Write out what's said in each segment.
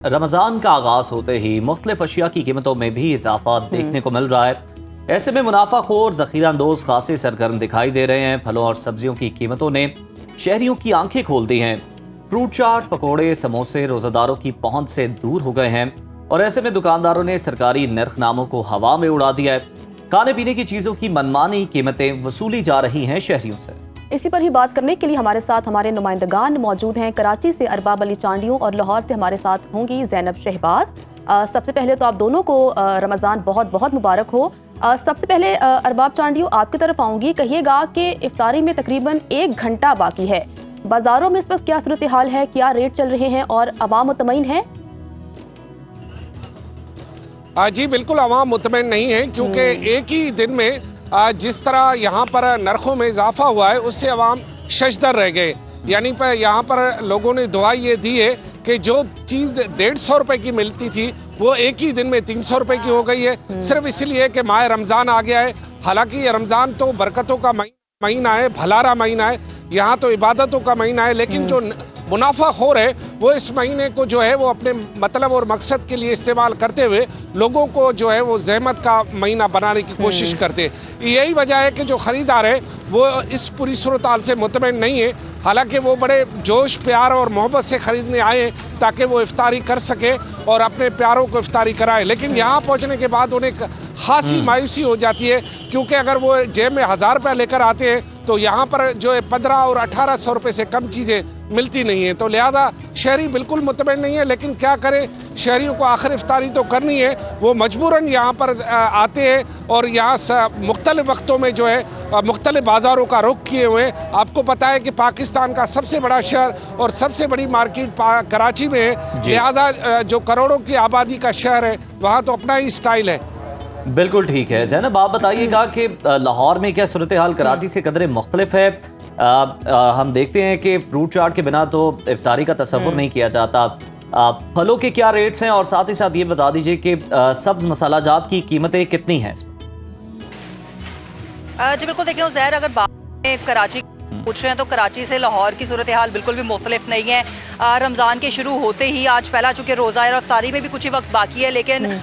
रमज़ान का आगाज़ होते ही मुख्तलिफ अशिया की कीमतों में भी इजाफा देखने को मिल रहा है। ऐसे में मुनाफाखोर ज़ख़ीरा अंदोज़ खासे सरगर्म दिखाई दे रहे हैं। फलों और सब्जियों की कीमतों ने शहरियों की आंखें खोल दी हैं। फ्रूट चाट, पकौड़े, समोसे रोज़ादारों की पहुंच से दूर हो गए हैं और ऐसे में दुकानदारों ने सरकारी नरखनामों को हवा में उड़ा दिया है। खाने पीने की चीज़ों की मनमानी कीमतें वसूली जा रही हैं शहरियों से। इसी पर ही बात करने के लिए हमारे साथ हमारे नुमाइंदगान मौजूद हैं। कराची से अरबाब अली चांडियों और लाहौर से हमारे साथ होंगी ज़ैनब शहबाज। सबसे पहले तो आप दोनों को रमज़ान बहुत बहुत मुबारक हो। सबसे पहले अरबाब चांडियों, आपकी तरफ आऊँगी। कहिएगा कि इफ्तारी में तकरीबन 1 घंटा बाकी है, बाज़ारों में इस वक्त क्या सूरत हाल है, क्या रेट चल रहे हैं और अवाम मुतमईन है? जी बिल्कुल, अवाम मुतमईन नहीं है क्योंकि एक ही दिन में जिस तरह यहाँ पर नरखों में इजाफा हुआ है उससे अवाम शशदर रह गए। यानी पर यहाँ पर लोगों ने दुआ ये दी है कि जो चीज़ 150 रुपए की मिलती थी वो एक ही दिन में 300 रुपए की हो गई है, सिर्फ इसलिए कि माह रमज़ान आ गया है। हालांकि ये रमज़ान तो बरकतों का महीना है, भलारा महीना है, यहाँ तो इबादतों का महीना है, लेकिन जो मुनाफाखोर है वो इस महीने को जो है वो अपने मतलब और मकसद के लिए इस्तेमाल करते हुए लोगों को जो है वो ज़हमत का महीना बनाने की कोशिश करते हैं। यही वजह है कि जो खरीदार है वो इस पूरी सूरत हाल से मुतमईन नहीं है। हालांकि वो बड़े जोश, प्यार और मोहब्बत से खरीदने आए हैं ताकि वो इफ्तारी कर सके और अपने प्यारों को इफ्तारी कराए, लेकिन यहाँ पहुँचने के बाद उन्हें खासी मायूसी हो जाती है क्योंकि अगर वो जेब में 1000 रुपया लेकर आते हैं तो यहाँ पर जो है 1500 और 1800 रुपये से कम चीज़ें मिलती नहीं है। तो लिहाजा शहरी बिल्कुल मुतमईन नहीं है, लेकिन क्या करें, शहरियों को आखिर इफ्तारी तो करनी है, वो मजबूरन यहाँ पर आते हैं और यहाँ मुख्तलिफ वक्तों में जो है मुख्तलिफ बाज़ारों का रुख किए हुए। आपको पता है कि पाकिस्तान का सबसे बड़ा शहर और सबसे बड़ी मार्केट कराची में है, लिहाजा जो करोड़ों की आबादी का शहर है वहाँ तो अपना ही स्टाइल है। बिल्कुल ठीक है। ज़ैनब, आप बताइएगा कि लाहौर में क्या सूरत हाल कराची से कदरे मुख्तलिफ है? हम देखते हैं कि फ्रूट चाट के बिना तो इफ्तारी का तसव्वुर नहीं किया जाता। फलों के क्या रेट्स हैं और साथ ही साथ ये बता दीजिए कि सब्ज मसाला जात की कीमतें कितनी हैं? जी बिल्कुल, देखिए ज़हर, अगर बात कराची पूछ रहे हैं तो कराची से लाहौर की सूरत हाल बिल्कुल भी मुख्तलिफ नहीं है। रमज़ान के शुरू होते ही आज पहला चूँकि रोज़ा है और इफ्तारी में भी कुछ ही वक्त बाकी है, लेकिन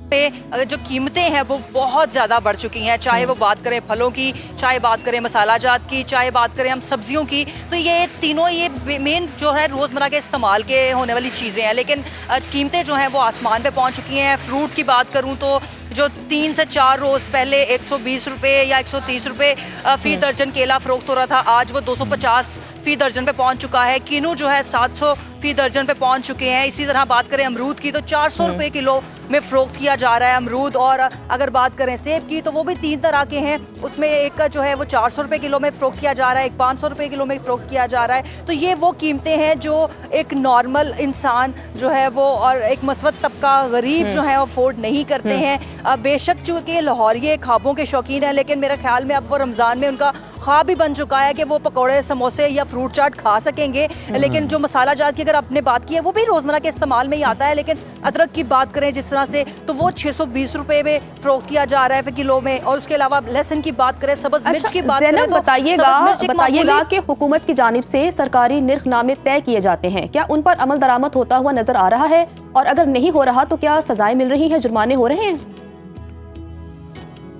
पे जो कीमतें हैं वो बहुत ज़्यादा बढ़ चुकी हैं। चाहे वो बात करें फलों की, चाहे बात करें मसाला जात की, चाहे बात करें हम सब्जियों की, तो ये तीनों ये मेन जो है रोज़मर्रा के इस्तेमाल के होने वाली चीज़ें हैं, लेकिन कीमतें जो हैं वो आसमान पे पहुंच चुकी हैं। फ्रूट की बात करूं तो जो 3 से 4 रोज़ पहले 120 रुपये या 130 रुपये फी दर्जन केला फरोख्त हो रहा था, आज वो 250 फी दर्जन पे पहुंच चुका है। किनू जो है 700 फी दर्जन पे पहुंच चुके हैं। इसी तरह बात करें अमरूद की तो 400 रुपये किलो में फरोख्त किया जा रहा है अमरूद। और अगर बात करें सेब की तो वो भी 3 तरह के हैं, उसमें एक का जो है वो 400 रुपये किलो में फरोख्त किया जा रहा है, एक 500 रुपये किलो में फरोख्त किया जा रहा है। तो ये वो कीमतें हैं जो एक नॉर्मल इंसान जो है वो और एक मसवत तबका गरीब जो है अफोर्ड नहीं करते हैं। बेशक चूँकि लाहौरिये ख्वाबों के शौकीन है, लेकिन मेरे ख्याल में अब वो रमज़ान में उनका ख्वाब भी बन चुका है कि वो पकौड़े, समोसे या फ्रूट चाट खा सकेंगे। लेकिन जो मसाला जात की अगर आपने बात की है वो भी रोजमर्रा के इस्तेमाल में ही आता है, लेकिन अदरक की बात करें जिस तरह से तो वो 620 रुपए में फरोख्त किया जा रहा है किलो में। और उसके अलावा लहसुन की बात करें, सब्ज मिर्च की बात करें तो बताइएगा कि हुकूमत की जानिब से सरकारी निर्खनामे तय किए जाते हैं, क्या उन पर अमल दरामद होता हुआ नजर आ रहा है? और अगर नहीं हो रहा तो क्या सजाएं मिल रही हैं, जुर्माने हो रहे हैं?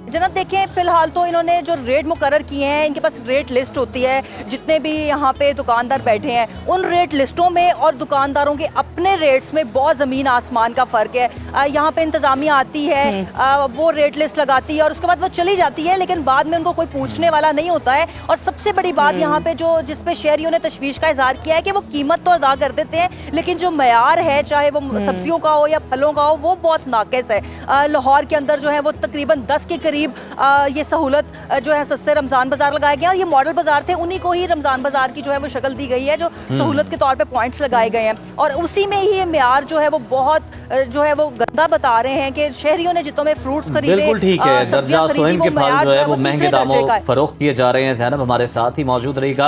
जनाब देखें, फिलहाल तो इन्होंने जो रेट मुकर्रर किए हैं, इनके पास रेट लिस्ट होती है, जितने भी यहाँ पे दुकानदार बैठे हैं उन रेट लिस्टों में और दुकानदारों के अपने रेट्स में बहुत ज़मीन आसमान का फ़र्क है। यहाँ पे इंतज़ामिया आती है, वो रेट लिस्ट लगाती है और उसके बाद वो चली जाती है, लेकिन बाद में उनको कोई पूछने वाला नहीं होता है। और सबसे बड़ी बात यहाँ पे जो जिस पे शहरियों ने तशवीश का इजहार किया है कि वो कीमत तो अदा कर देते हैं, लेकिन जो मयार है, चाहे वो सब्जियों का हो या फलों का हो, वो बहुत नाकिस है। लाहौर के अंदर जो है वो तकरीबन 10 के करीब ये सहूलत जो है सस्ते रमजान बाजार लगाए गए हैं, और ये मॉडल बाजार थे, उन्हीं को ही रमजान बाजार की जो है वो शक्ल दी गई है, जो सहूलत के तौर पे पॉइंट्स लगाए गए हैं। और उसी में ही ये म्यार जो है वो बहुत जो है वो गंदा बता रहे हैं कि शहरियों ने जितों में फ्रूट्स खरीदे, बिल्कुल ठीक है, दर्जा स्वयं के फल जो है वो महंगे दामों फरोख्त किए जा रहे हैं। ज़ैनब हमारे साथ ही मौजूद रहेगा।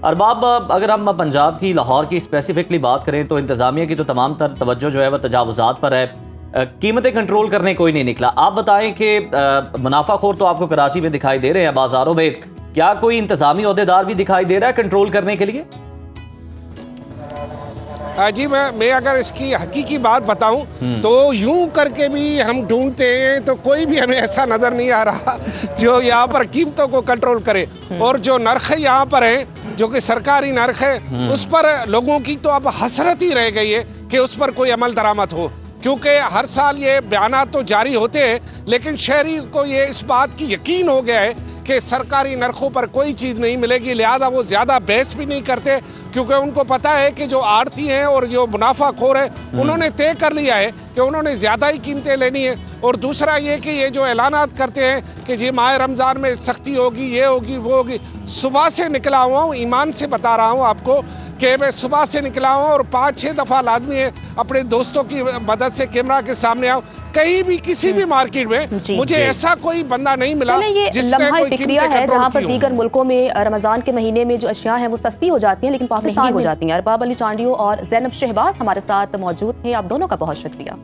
अरबाब, अगर हम पंजाब की, लाहौर की स्पेसिफिकली बात करें तो इंतजामिया की तो तमाम तर तवज्जो जो है वो तजावुजात पर है, कीमतें कंट्रोल करने कोई नहीं निकला। आप बताएं कि मुनाफाखोर तो आपको कराची में दिखाई दे रहे हैं बाजारों में, क्या कोई इंतजामी ओहदेदार भी दिखाई दे रहा है कंट्रोल करने के लिए? जी मैं अगर इसकी हकीकी बात बताऊं तो यूं करके भी हम ढूंढते हैं तो कोई भी हमें ऐसा नजर नहीं आ रहा जो यहाँ पर कीमतों को कंट्रोल करे। और जो नर्ख यहाँ पर है जो कि सरकारी नर्ख है उस पर लोगों की तो अब हसरत ही रह गई है कि उस पर कोई अमल दरामद हो, क्योंकि हर साल ये बयानात तो जारी होते हैं लेकिन शहरी को ये इस बात की यकीन हो गया है कि सरकारी नरखों पर कोई चीज नहीं मिलेगी, लिहाजा वो ज्यादा बहस भी नहीं करते क्योंकि उनको पता है कि जो आड़ती हैं और जो मुनाफाखोर है उन्होंने तय कर लिया है कि उन्होंने ज्यादा ही कीमतें लेनी है। और दूसरा ये कि ये जो ऐलानात करते हैं कि जी माह रमजान में सख्ती होगी, ये होगी, वो होगी, सुबह से निकला हुआ हूँ, ईमान से बता रहा हूँ आपको कि मैं सुबह से निकला हूँ और 5-6 दफा लाजमी है अपने दोस्तों की मदद से कैमरा के सामने आऊँ, कहीं भी किसी भी मार्केट में मुझे ऐसा कोई बंदा नहीं मिला ये लम्हा फिक्रिया है जहाँ पर दीगर मुल्कों में रमजान के महीने में जो अशिया हैं वो सस्ती हो जाती हैं लेकिन पाकिस्तान में हो जाती हैं। अरबाब अली चांडियो और ज़ैनब शहबाज हमारे साथ मौजूद हैं, आप दोनों का बहुत शुक्रिया।